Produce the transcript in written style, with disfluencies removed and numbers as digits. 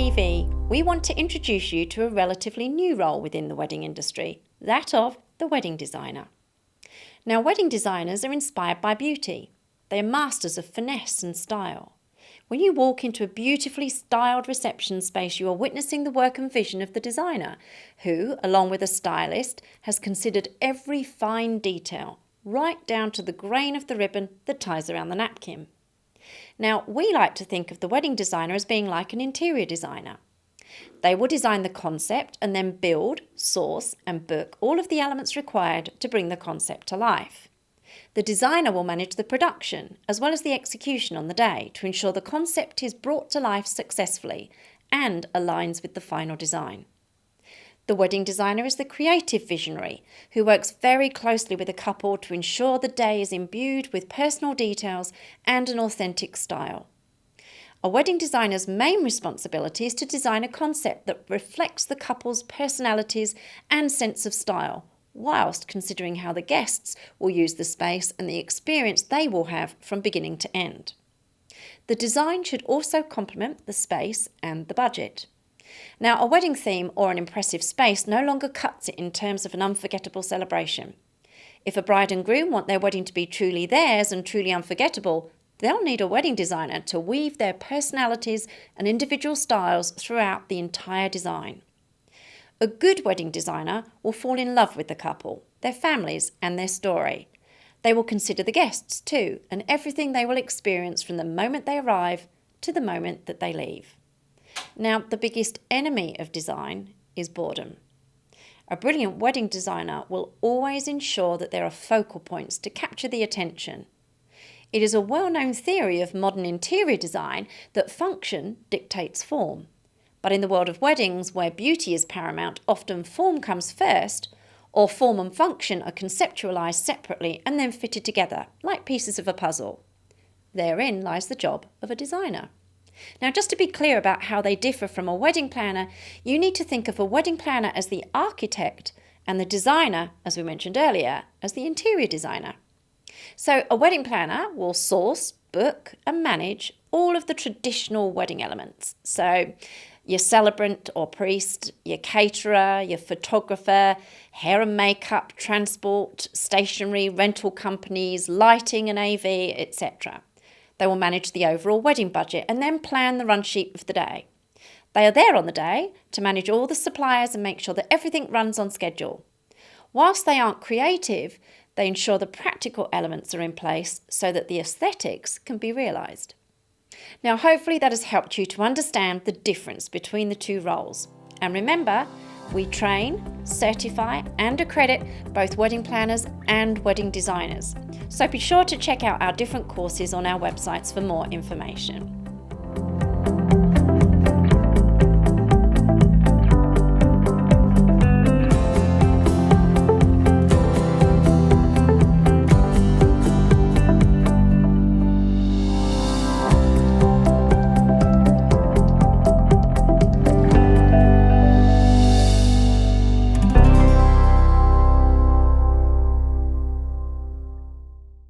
TV, we want to introduce you to a relatively new role within the wedding industry, that of the wedding designer. Now, wedding designers are inspired by beauty. They are masters of finesse and style. When you walk into a beautifully styled reception space, you are witnessing the work and vision of the designer, who, along with a stylist, has considered every fine detail, right down to the grain of the ribbon that ties around the napkin. Now, we like to think of the wedding designer as being like an interior designer. They will design the concept and then build, source, and book all of the elements required to bring the concept to life. The designer will manage the production as well as the execution on the day to ensure the concept is brought to life successfully and aligns with the final design. The wedding designer is the creative visionary who works very closely with a couple to ensure the day is imbued with personal details and an authentic style. A wedding designer's main responsibility is to design a concept that reflects the couple's personalities and sense of style, whilst considering how the guests will use the space and the experience they will have from beginning to end. The design should also complement the space and the budget. Now, a wedding theme or an impressive space no longer cuts it in terms of an unforgettable celebration. If a bride and groom want their wedding to be truly theirs and truly unforgettable, they'll need a wedding designer to weave their personalities and individual styles throughout the entire design. A good wedding designer will fall in love with the couple, their families, and their story. They will consider the guests too, and everything they will experience from the moment they arrive to the moment that they leave. Now, the biggest enemy of design is boredom. A brilliant wedding designer will always ensure that there are focal points to capture the attention. It is a well-known theory of modern interior design that function dictates form. But in the world of weddings, where beauty is paramount, often form comes first, or form and function are conceptualised separately and then fitted together, like pieces of a puzzle. Therein lies the job of a designer. Now, just to be clear about how they differ from a wedding planner, you need to think of a wedding planner as the architect and the designer, as we mentioned earlier, as the interior designer. So a wedding planner will source, book and manage all of the traditional wedding elements. So your celebrant or priest, your caterer, your photographer, hair and makeup, transport, stationery, rental companies, lighting and AV, etc. They will manage the overall wedding budget and then plan the run sheet of the day. They are there on the day to manage all the suppliers and make sure that everything runs on schedule. Whilst they aren't creative, they ensure the practical elements are in place so that the aesthetics can be realised. Now, hopefully that has helped you to understand the difference between the two roles. And remember, we train, certify and accredit both wedding planners and wedding designers. So be sure to check out our different courses on our websites for more information.